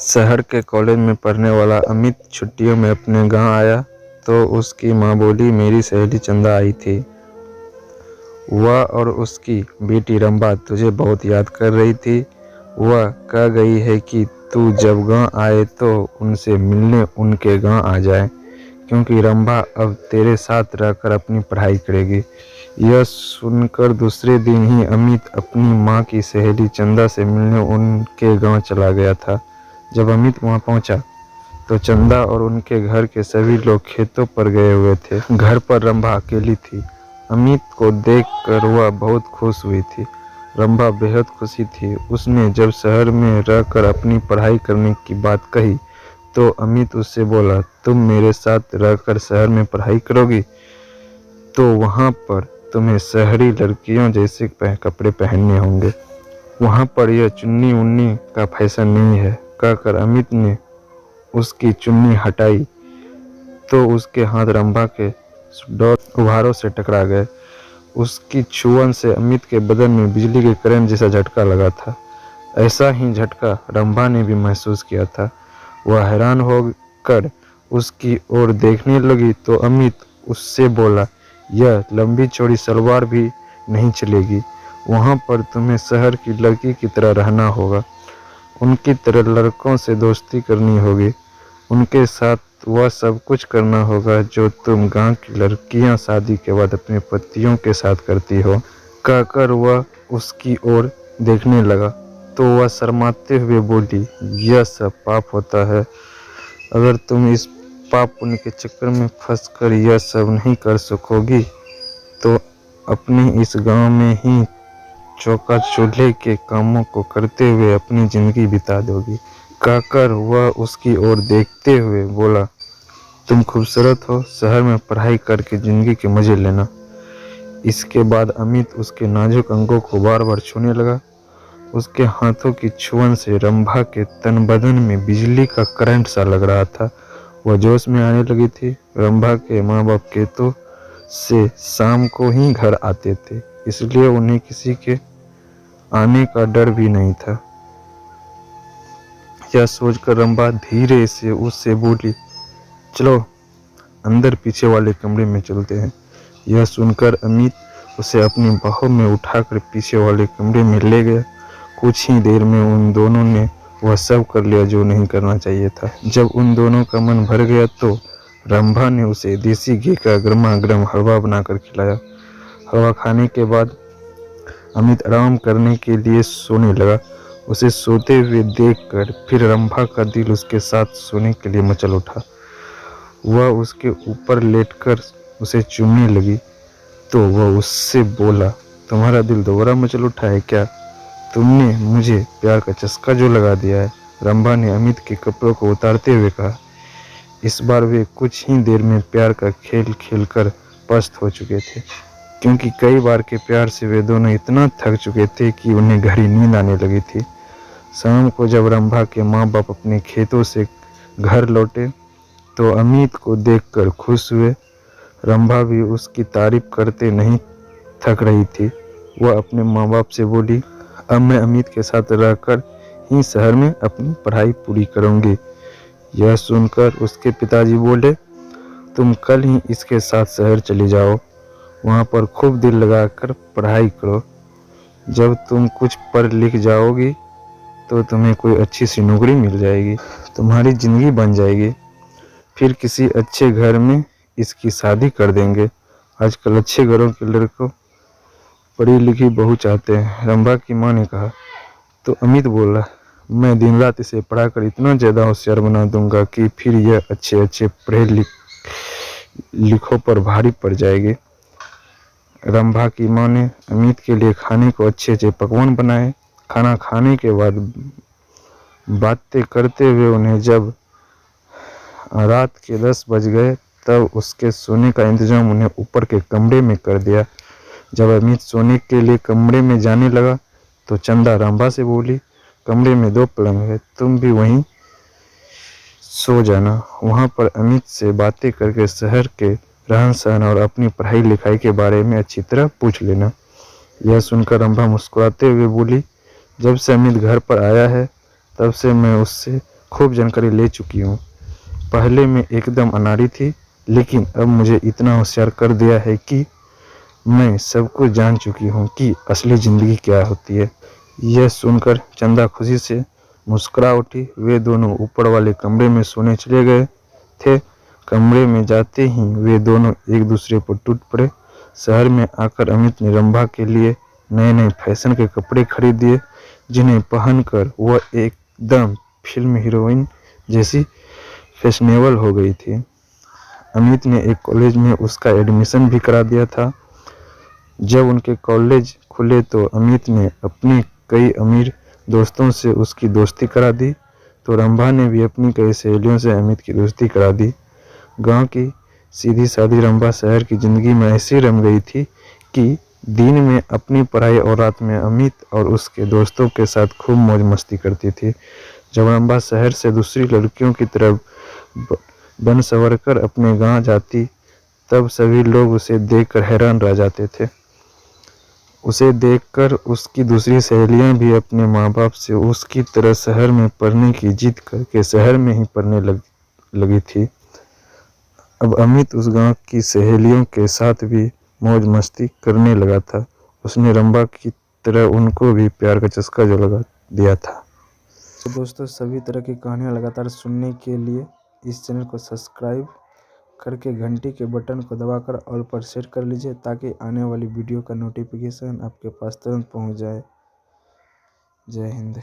शहर के कॉलेज में पढ़ने वाला अमित छुट्टियों में अपने गांव आया तो उसकी माँ बोली, मेरी सहेली चंदा आई थी। वह और उसकी बेटी रंभा तुझे बहुत याद कर रही थी। वह कह गई है कि तू जब गांव आए तो उनसे मिलने उनके गांव आ जाए, क्योंकि रंभा अब तेरे साथ रहकर अपनी पढ़ाई करेगी। यह सुनकर दूसरे दिन ही अमित अपनी माँ की सहेली चंदा से मिलने उनके गांव चला गया था। जब अमित वहां पहुंचा तो चंदा और उनके घर के सभी लोग खेतों पर गए हुए थे। घर पर रंभा अकेली थी। अमित को देखकर वह बहुत खुश हुई थी। रंभा बेहद खुशी थी। उसने जब शहर में रहकर अपनी पढ़ाई करने की बात कही तो अमित उससे बोला, तुम मेरे साथ रहकर शहर में पढ़ाई करोगी तो वहाँ पर तुम्हें शहरी लड़कियों जैसे कपड़े पहनने होंगे। वहाँ पर यह चुन्नी उन्नी का फैशन नहीं है। कहकर अमित ने उसकी चुन्नी हटाई तो उसके हाथ रंभा के उभारों से टकरा गए। उसकी छुअन से अमित के बदन में बिजली के करंट जैसा झटका लगा था। ऐसा ही झटका रंभा ने भी महसूस किया था। वह हैरान होकर उसकी ओर देखने लगी तो अमित उससे बोला, यह लंबी चौड़ी सलवार भी नहीं चलेगी। वहाँ पर तुम्हें शहर की लड़की की तरह रहना होगा। उनकी तरह लड़कों से दोस्ती करनी होगी। उनके साथ वह सब कुछ करना होगा जो तुम गांव की लड़कियां शादी के बाद अपने पतियों के साथ करती हो। कहकर वह उसकी ओर देखने लगा तो वह शर्माते हुए बोली, यह सब पाप होता है। अगर तुम इस पाप पुण्य के चक्कर में फंसकर यह सब नहीं कर सकोगी तो अपने इस गांव में ही चौका चूल्हे के कामों को करते हुए अपनी जिंदगी बिता दोगी। कहकर वह उसकी ओर देखते हुए बोला, तुम खूबसूरत हो, शहर में पढ़ाई करके जिंदगी के मजे लेना। इसके बाद अमित उसके नाजुक अंगों को बार बार छूने लगा। उसके हाथों की छुअन से रंभा के तन बदन में बिजली का करंट सा लग रहा था। वह जोश में आने लगी थी। रंभा के माँ बाप खेतों से शाम को ही घर आते थे, इसलिए उन्हें किसी के आने का डर भी नहीं था। यह सोचकर रंभा धीरे से उससे बोली, चलो अंदर पीछे वाले कमरे में चलते हैं। यह सुनकर अमित उसे अपनी बाहों में उठाकर पीछे वाले कमरे में ले गया। कुछ ही देर में उन दोनों ने वह सब कर लिया जो नहीं करना चाहिए था। जब उन दोनों का मन भर गया तो रंभा ने उसे देसी घी का गर्मा गर्म हलवा बनाकर खिलाया। हलवा खाने के बाद अमित आराम करने के लिए सोने लगा। उसे सोते हुए देखकर फिर रंभा का दिल उसके साथ सोने के लिए मचल उठा। वह उसके ऊपर लेटकर उसे चूमने लगी तो वह उससे बोला, तुम्हारा दिल दोबारा मचल उठा है क्या? तुमने मुझे प्यार का चस्का जो लगा दिया है। रंभा ने अमित के कपड़ों को उतारते हुए कहा। इस बार वे कुछ ही देर में प्यार का खेल खेलकर पस्त हो चुके थे, क्योंकि कई बार के प्यार से वे दोनों इतना थक चुके थे कि उन्हें गहरी नींद आने लगी थी। शाम को जब रंभा के माँ बाप अपने खेतों से घर लौटे तो अमित को देखकर खुश हुए। रंभा भी उसकी तारीफ करते नहीं थक रही थी। वह अपने माँ बाप से बोली, अब मैं अमित के साथ रहकर ही शहर में अपनी पढ़ाई पूरी करूंगी। यह सुनकर उसके पिताजी बोले, तुम कल ही इसके साथ शहर चले जाओ, वहाँ पर खूब दिल लगाकर पढ़ाई करो। जब तुम कुछ पढ़ लिख जाओगी तो तुम्हें कोई अच्छी सी नौकरी मिल जाएगी, तुम्हारी ज़िंदगी बन जाएगी। फिर किसी अच्छे घर में इसकी शादी कर देंगे। आजकल अच्छे घरों के लड़कों पढ़ी लिखी बहू चाहते हैं। रंभा की माँ ने कहा। तो अमित बोला, मैं दिन रात इसे पढ़ाकर इतना ज़्यादा होशियार बना दूंगा कि फिर यह अच्छे अच्छे पढ़े लिखों पर भारी पड़ जाएगी। रंभा की माँ ने अमित के लिए खाने को अच्छे अच्छे पकवान बनाए। खाना खाने के बाद बातें करते हुए उन्हें जब रात के 10 बज गए तब उसके सोने का इंतजाम उन्हें ऊपर के कमरे में कर दिया। जब अमित सोने के लिए कमरे में जाने लगा तो चंदा रंभा से बोली, कमरे में 2 पलंग है, तुम भी वहीं सो जाना। वहाँ पर अमित से बातें करके शहर के रहन सहन और अपनी पढ़ाई लिखाई के बारे में अच्छी तरह पूछ लेना। यह सुनकर रंभा मुस्कुराते हुए बोली, जब से अमित घर पर आया है तब से मैं उससे खूब जानकारी ले चुकी हूँ। पहले मैं एकदम अनाड़ी थी, लेकिन अब मुझे इतना होशियार कर दिया है कि मैं सब कुछ जान चुकी हूँ कि असली ज़िंदगी क्या होती है। यह सुनकर चंदा खुशी से मुस्कुरा उठी। वे दोनों ऊपर वाले कमरे में सोने चले गए थे। कमरे में जाते ही वे दोनों एक दूसरे पर टूट पड़े। शहर में आकर अमित ने रंभा के लिए नए नए फैशन के कपड़े खरीद दिए, जिन्हें पहनकर वह एकदम फिल्म हीरोइन जैसी फैशनेबल हो गई थी। अमित ने एक कॉलेज में उसका एडमिशन भी करा दिया था। जब उनके कॉलेज खुले तो अमित ने अपने कई अमीर दोस्तों से उसकी दोस्ती करा दी, तो रंभा ने भी अपनी कई सहेलियों से अमित की दोस्ती करा दी। गांव की सीधी सादी रंभा शहर की ज़िंदगी में ऐसी रम गई थी कि दिन में अपनी पढ़ाई और रात में अमित और उसके दोस्तों के साथ खूब मौज मस्ती करती थी। जब रंभा शहर से दूसरी लड़कियों की तरफ बन संवर कर अपने गांव जाती, तब सभी लोग उसे देखकर हैरान रह जाते थे। उसे देखकर उसकी दूसरी सहेलियां भी अपने माँ बाप से उसकी तरह शहर में पढ़ने की जिद करके शहर में ही पढ़ने लगी थी। अब अमित उस गांव की सहेलियों के साथ भी मौज मस्ती करने लगा था। उसने रंभा की तरह उनको भी प्यार का चस्का जो लगा दिया था। तो दोस्तों, सभी तरह की कहानियाँ लगातार सुनने के लिए इस चैनल को सब्सक्राइब करके घंटी के बटन को दबाकर ऑल पर सेट कर लीजिए, ताकि आने वाली वीडियो का नोटिफिकेशन आपके पास तुरंत पहुंच जाए। जय हिंद।